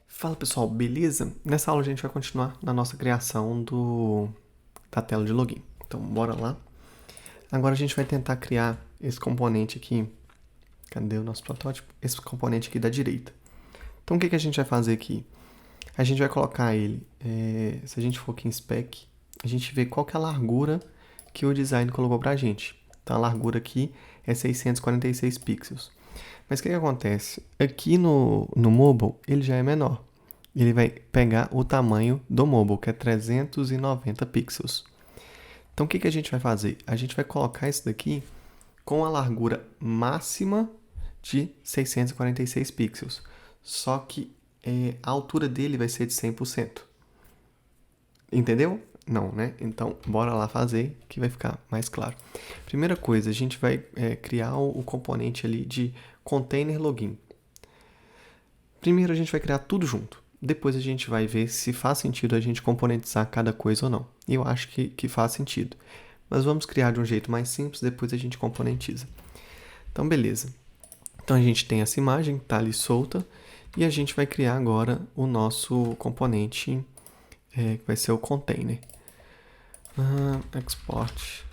Fala pessoal, beleza? Nessa aula a gente vai continuar na nossa criação da tela de login. Então bora lá. Agora a gente vai tentar criar esse componente aqui. Cadê o nosso protótipo? Esse componente aqui da direita. Então o que a gente vai fazer aqui? A gente vai colocar ele, se a gente for aqui em spec, a gente vê qual que é a largura que o design colocou pra gente. Então a largura aqui é 646 pixels. Mas o que acontece? Aqui no mobile ele já é menor. Ele vai pegar o tamanho do mobile, que é 390 pixels. Então o que a gente vai fazer? A gente vai colocar isso daqui com a largura máxima de 646 pixels. Só que a altura dele vai ser de 100%. Entendeu? Não, né? Então, bora lá fazer que vai ficar mais claro. Primeira coisa, a gente vai criar o componente ali de container login. Primeiro a gente vai criar tudo junto. Depois a gente vai ver se faz sentido a gente componentizar cada coisa ou não. Eu acho que faz sentido. Mas vamos criar de um jeito mais simples, depois a gente componentiza. Então, beleza. Então a gente tem essa imagem, tá ali solta. E a gente vai criar agora o nosso componente, que vai ser o container. Export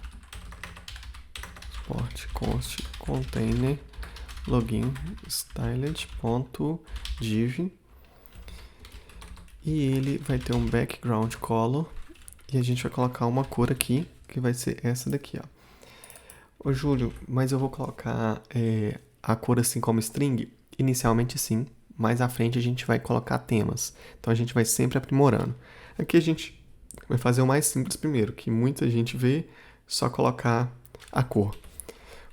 const container login styled.div. E ele vai ter um background color. E a gente vai colocar uma cor aqui, que vai ser essa daqui, ó. Ô, Júlio, mas eu vou colocar a cor assim como string? Inicialmente sim, mais à frente a gente vai colocar temas. Então a gente vai sempre aprimorando. Aqui a gente vai fazer o mais simples primeiro, que muita gente vê só colocar a cor.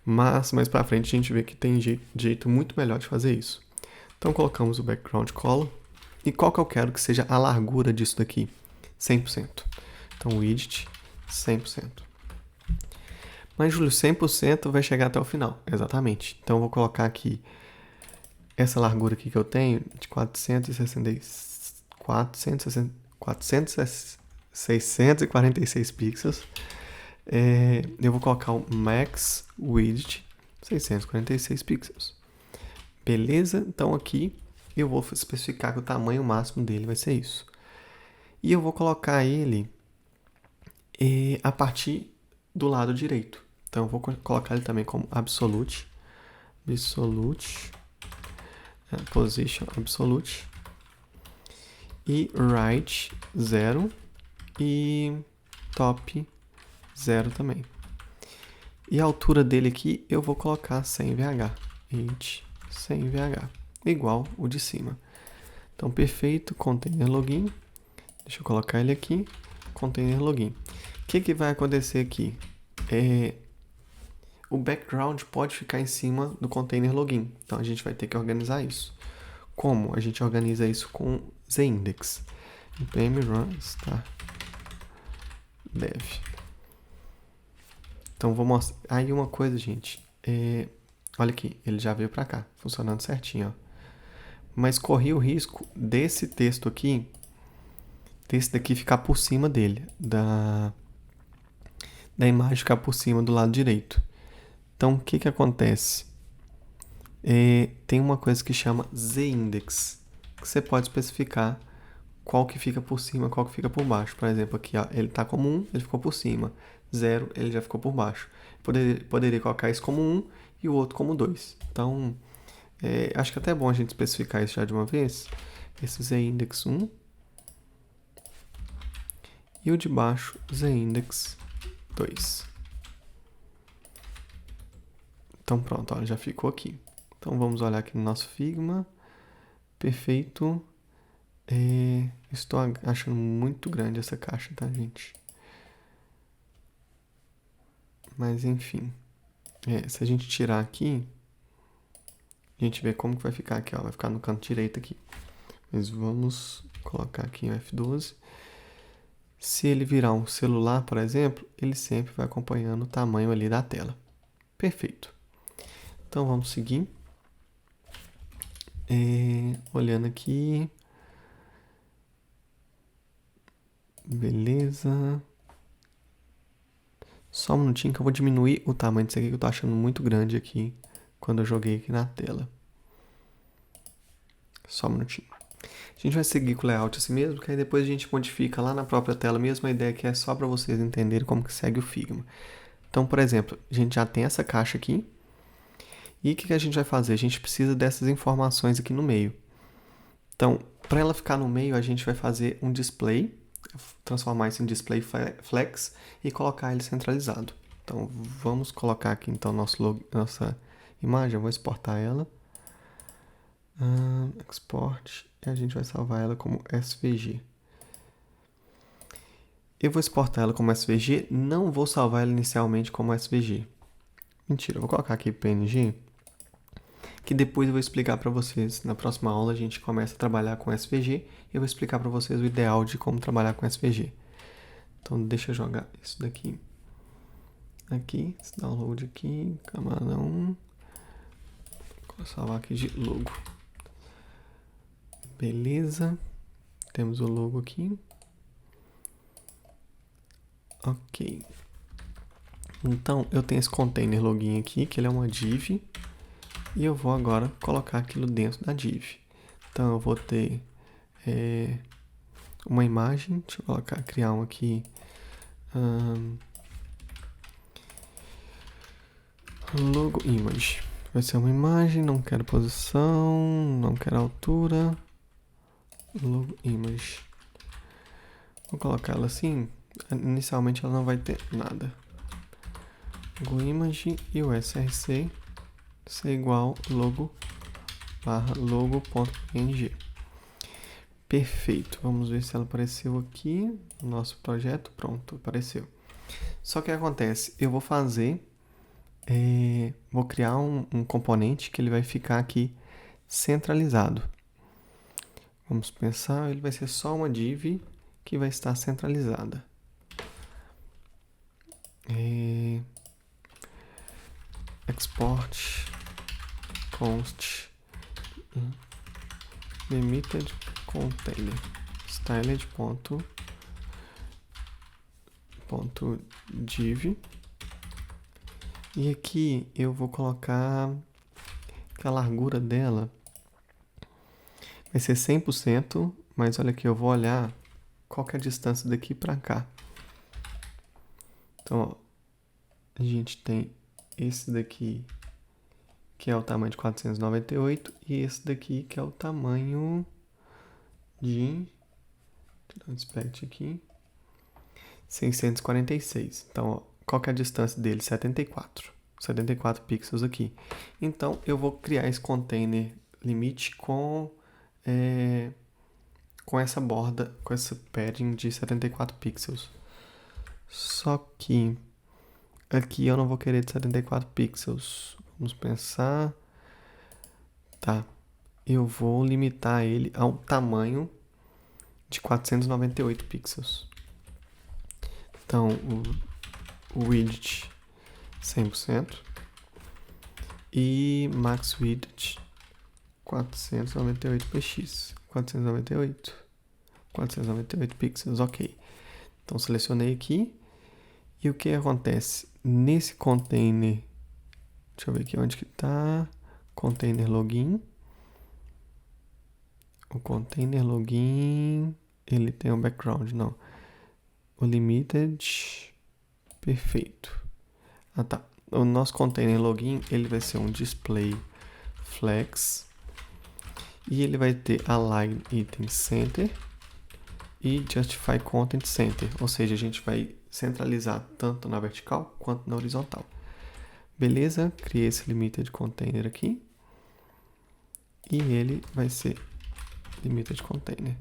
Mas mais pra frente a gente vê que tem jeito muito melhor de fazer isso. Então colocamos o background color. E qual que eu quero que seja a largura disso daqui? 100%. Então width 100%. Mas, Júlio, 100% vai chegar até o final. Exatamente. Então, eu vou colocar aqui essa largura aqui que eu tenho de 646 pixels. Eu vou colocar o max width 646 pixels. Beleza? Então, aqui eu vou especificar que o tamanho máximo dele vai ser isso. E eu vou colocar ele a partir do lado direito. Então, eu vou colocar ele também como absolute position absolute e right 0 e top 0 também. E a altura dele aqui eu vou colocar 100 VH, 100 VH, igual o de cima. Então, perfeito, container login. Deixa eu colocar ele aqui, container login. O que vai acontecer aqui? O background pode ficar em cima do container login. Então, a gente vai ter que organizar isso. Como? A gente organiza isso com ZIndex. npm run start dev. Então, vou mostrar. Aí, uma coisa, gente. Olha aqui, ele já veio para cá, funcionando certinho, ó. Mas corri o risco desse texto aqui, desse daqui ficar por cima dele, da imagem ficar por cima do lado direito. Então, o que acontece? Tem uma coisa que chama ZIndex, que você pode especificar qual que fica por cima, qual que fica por baixo. Por exemplo, aqui, ó, ele está como 1, ele ficou por cima. 0, ele já ficou por baixo. Poderia colocar isso como 1 e o outro como 2. Então, acho que até é bom a gente especificar isso já de uma vez. Esse ZIndex 1 e o de baixo, ZIndex 2. Então, pronto, olha, já ficou aqui. Então, vamos olhar aqui no nosso Figma. Perfeito. Estou achando muito grande essa caixa, tá, gente? Mas, enfim. Se a gente tirar aqui, a gente vê como que vai ficar aqui, ó. Vai ficar no canto direito aqui. Mas vamos colocar aqui o F12. Se ele virar um celular, por exemplo, ele sempre vai acompanhando o tamanho ali da tela. Perfeito. Então, vamos seguir. Olhando aqui. Beleza. Só um minutinho que eu vou diminuir o tamanho disso aqui, que eu tô achando muito grande aqui quando eu joguei aqui na tela. Só um minutinho. A gente vai seguir com o layout assim mesmo, que aí depois a gente modifica lá na própria tela mesmo. A ideia aqui é só para vocês entenderem como que segue o Figma. Então, por exemplo, a gente já tem essa caixa aqui. E o que a gente vai fazer? A gente precisa dessas informações aqui no meio. Então, para ela ficar no meio, a gente vai fazer um display, transformar isso em display flex e colocar ele centralizado. Então, vamos colocar aqui então nossa imagem, eu vou exportar ela. Export, e a gente vai salvar ela como SVG. Eu vou exportar ela como SVG, não vou salvar ela inicialmente como SVG. Mentira, eu vou colocar aqui PNG, que depois eu vou explicar para vocês. Na próxima aula a gente começa a trabalhar com SVG e eu vou explicar para vocês o ideal de como trabalhar com SVG. Então deixa eu jogar isso daqui. Aqui, esse download aqui, camada 1. Vou salvar aqui de logo. Beleza. Temos o logo aqui. Ok. Então, eu tenho esse container login aqui, que ele é uma div. E eu vou agora colocar aquilo dentro da div. Então, eu vou ter uma imagem. Deixa eu colocar, criar um aqui. Logo image. Vai ser uma imagem, não quero posição, não quero altura. Logo image. Vou colocar ela assim. Inicialmente ela não vai ter nada. Logo image e o src ser igual logo barra logo.png. Perfeito. Vamos ver se ela apareceu aqui no nosso projeto. Pronto, apareceu. Só que acontece, eu vou fazer, vou criar um componente que ele vai ficar aqui centralizado. Vamos pensar, ele vai ser só uma div que vai estar centralizada. Export const limited container styled.div, e aqui eu vou colocar que a largura dela vai ser 100%, mas olha aqui, eu vou olhar qual que é a distância daqui para cá. Então, ó, a gente tem esse daqui que é o tamanho de 498 e esse daqui que é o tamanho de, deixa eu dar um inspect aqui, 646. Então, ó, qual que é a distância dele? 74 pixels aqui. Então, eu vou criar esse container limite com essa borda, com esse padding de 74 pixels. Só que aqui eu não vou querer de 74 pixels. Vamos pensar. Tá. Eu vou limitar ele ao tamanho de 498 pixels. Então, o width 100% e max width 498 px. 498 pixels, ok. Então, selecionei aqui. E o que acontece? Nesse container, deixa eu ver aqui onde que tá. Container login. O container login, ele tem um background, não. O limited, perfeito. Ah, tá. O nosso container login, ele vai ser um display flex. E ele vai ter align item center e justify content center. Ou seja, a gente vai centralizar tanto na vertical quanto na horizontal. Beleza? Criei esse limited container aqui. E ele vai ser limited container.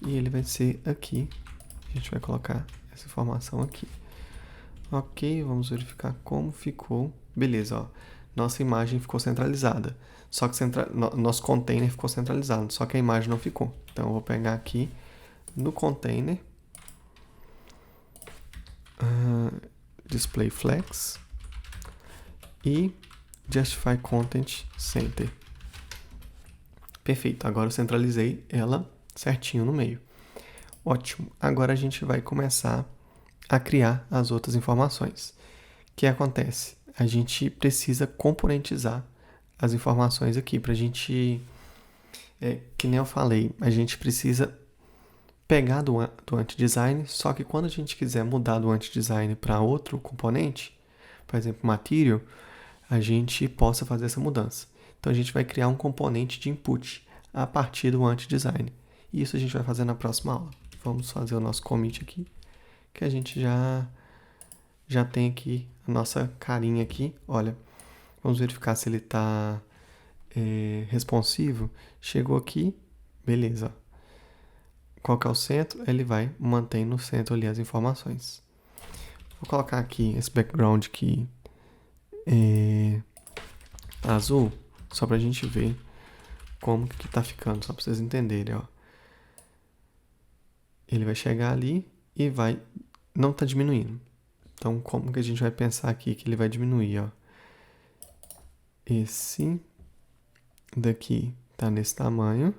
E ele vai ser aqui. A gente vai colocar essa informação aqui. Ok, vamos verificar como ficou. Beleza, ó. Nossa imagem ficou centralizada. Só que nosso container ficou centralizado, só que a imagem não ficou. Então eu vou pegar aqui no container, display flex e justify content center. Perfeito, agora eu centralizei ela certinho no meio. Ótimo, agora a gente vai começar a criar as outras informações. O que acontece? A gente precisa componentizar as informações aqui para a gente, que nem eu falei, a gente precisa pegar do anti-design, só que quando a gente quiser mudar do anti-design para outro componente, por exemplo, material, a gente possa fazer essa mudança. Então a gente vai criar um componente de input a partir do anti-design. E isso a gente vai fazer na próxima aula. Vamos fazer o nosso commit aqui, que a gente já tem aqui a nossa carinha aqui. Olha, vamos verificar se ele está responsivo. Chegou aqui, beleza. Qual que é o centro? Ele vai manter no centro ali as informações. Vou colocar aqui esse background aqui azul, só pra gente ver como que tá ficando, só pra vocês entenderem, ó. Ele vai chegar ali e não tá diminuindo. Então, como que a gente vai pensar aqui que ele vai diminuir, ó? Esse daqui tá nesse tamanho,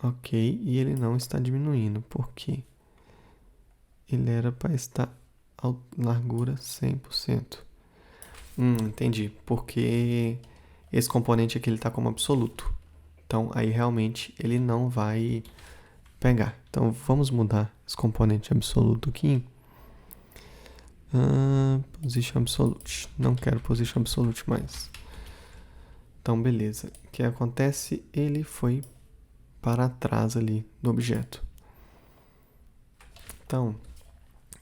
ok, e ele não está diminuindo, por quê? Ele era para estar a largura 100%. Entendi, porque esse componente aqui ele tá como absoluto. Então, aí realmente ele não vai pegar. Então, vamos mudar esse componente absoluto aqui. Position absolute. Não quero position absolute mais. Então, beleza. O que acontece? Ele foi para trás ali do objeto. Então,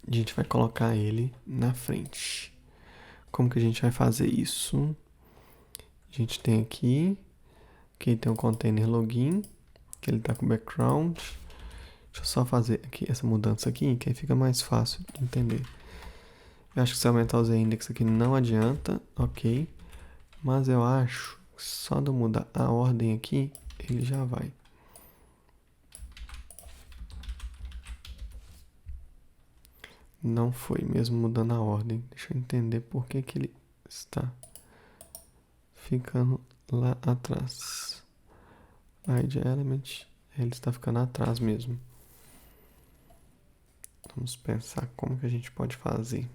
a gente vai colocar ele na frente. Como que a gente vai fazer isso? A gente tem aqui tem um container login, que ele está com background. Deixa eu só fazer aqui essa mudança aqui, que aí fica mais fácil de entender. Eu acho que se aumentar o z-index aqui não adianta, ok. Mas eu acho que só de eu mudar a ordem aqui, ele já vai. Não foi mesmo mudando a ordem. Deixa eu entender por que ele está ficando lá atrás. ID element, ele está ficando atrás mesmo. Vamos pensar como que a gente pode fazer.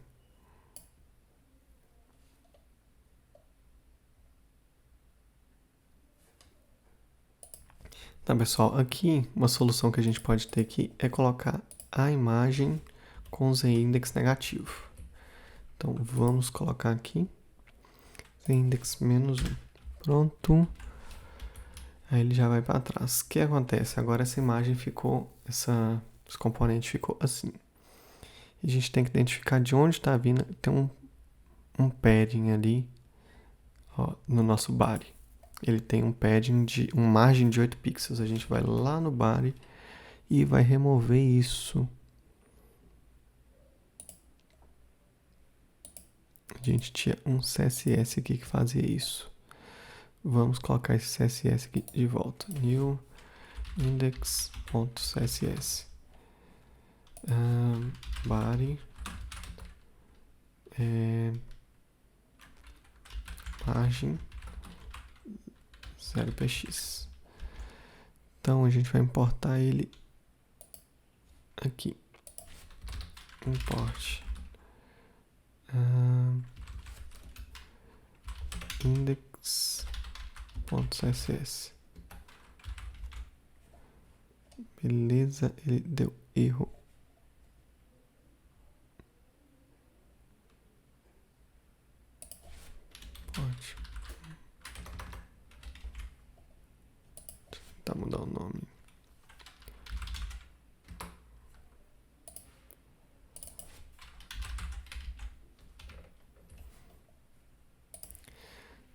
Tá, pessoal, aqui uma solução que a gente pode ter aqui é colocar a imagem com z-index negativo. Então vamos colocar aqui z-index -1. Pronto. Aí ele já vai para trás. O que acontece? Agora essa imagem ficou, esse componente ficou assim. E a gente tem que identificar de onde está vindo. Tem um padding ali, ó, no nosso body. Ele tem um padding uma margem de 8 pixels. A gente vai lá no body e vai remover isso. A gente tinha um CSS aqui que fazia isso. Vamos colocar esse CSS aqui de volta. New index.css. Body. Margem 0px. Então a gente vai importar ele aqui. Import index.css. Beleza, ele deu erro. Pode. Tá, mudar o nome.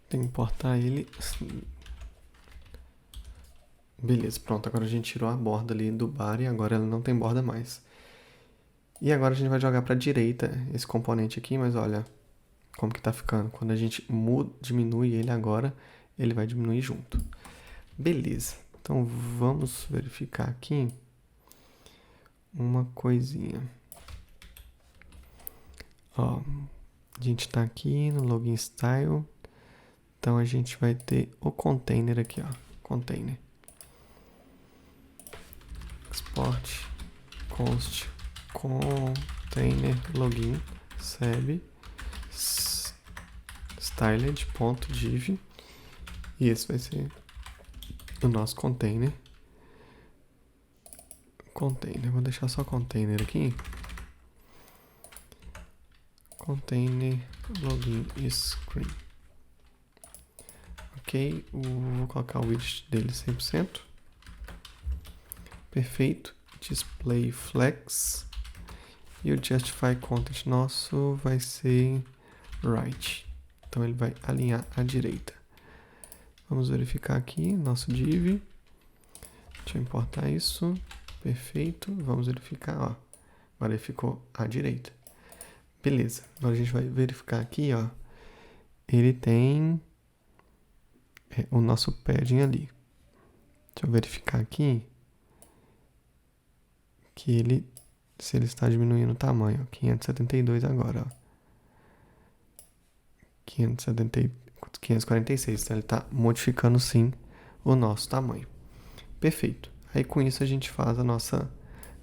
Tem que importar ele. Beleza, pronto. Agora a gente tirou a borda ali do bar e agora ela não tem borda mais. E agora a gente vai jogar para a direita esse componente aqui, mas olha como que tá ficando. Quando a gente diminui ele agora, ele vai diminuir junto. Beleza. Então vamos verificar aqui uma coisinha. Ó, a gente está aqui no login style. Então a gente vai ter o container aqui, ó. Container. Export const com container login seb styled.div, e esse vai ser o nosso container. Vou deixar só container aqui. Container login screen. Ok, vou colocar o widget dele 100%. Perfeito. Display flex. E o justify content nosso vai ser right. Então ele vai alinhar à direita. Vamos verificar aqui nosso div. Deixa eu importar isso. Perfeito. Vamos verificar, ó. Agora ele ficou à direita. Beleza. Agora a gente vai verificar aqui, ó. Ele tem o nosso padding ali. Deixa eu verificar aqui que se ele está diminuindo o tamanho, ó, 572 agora, ó. 546, então ele está modificando sim o nosso tamanho. Perfeito. Aí com isso a gente faz a nossa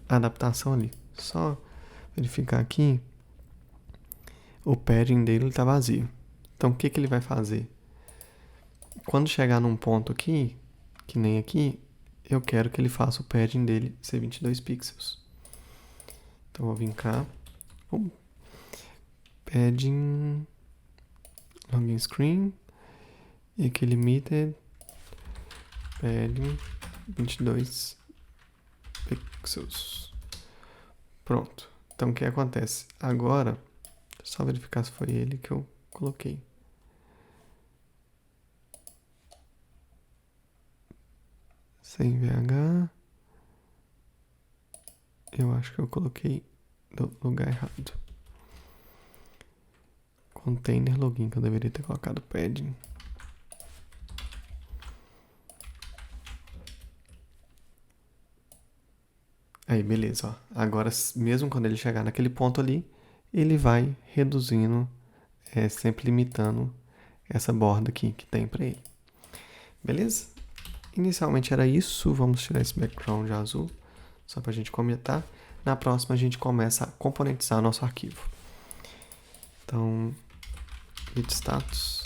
adaptação ali. Só verificar aqui, o padding dele está vazio. Então o que ele vai fazer? Quando chegar num ponto aqui, que nem aqui, eu quero que ele faça o padding dele ser 22 pixels. Então eu vou vir cá, padding login screen, e aqui limited padding 22 pixels. Pronto. Então o que acontece? Agora, só verificar se foi ele que eu coloquei. Sem VH. Eu acho que eu coloquei no lugar errado. Container login, que eu deveria ter colocado padding. Aí, beleza, ó. Agora, mesmo quando ele chegar naquele ponto ali, ele vai reduzindo, sempre limitando essa borda aqui que tem para ele. Beleza? Inicialmente era isso. Vamos tirar esse background azul, só para a gente comentar. Na próxima a gente começa a componentizar nosso arquivo. Então, git status,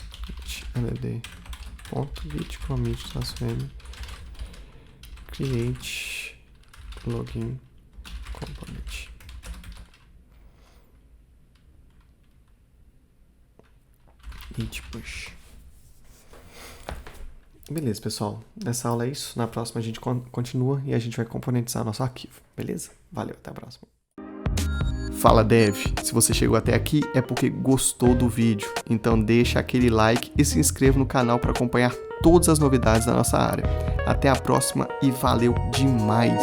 add.git commit-m create login component. Git push. Beleza, pessoal. Nessa aula é isso. Na próxima a gente continua e a gente vai componentizar nosso arquivo. Beleza? Valeu, até a próxima. Fala Dev, se você chegou até aqui é porque gostou do vídeo, então deixa aquele like e se inscreva no canal para acompanhar todas as novidades da nossa área. Até a próxima e valeu demais!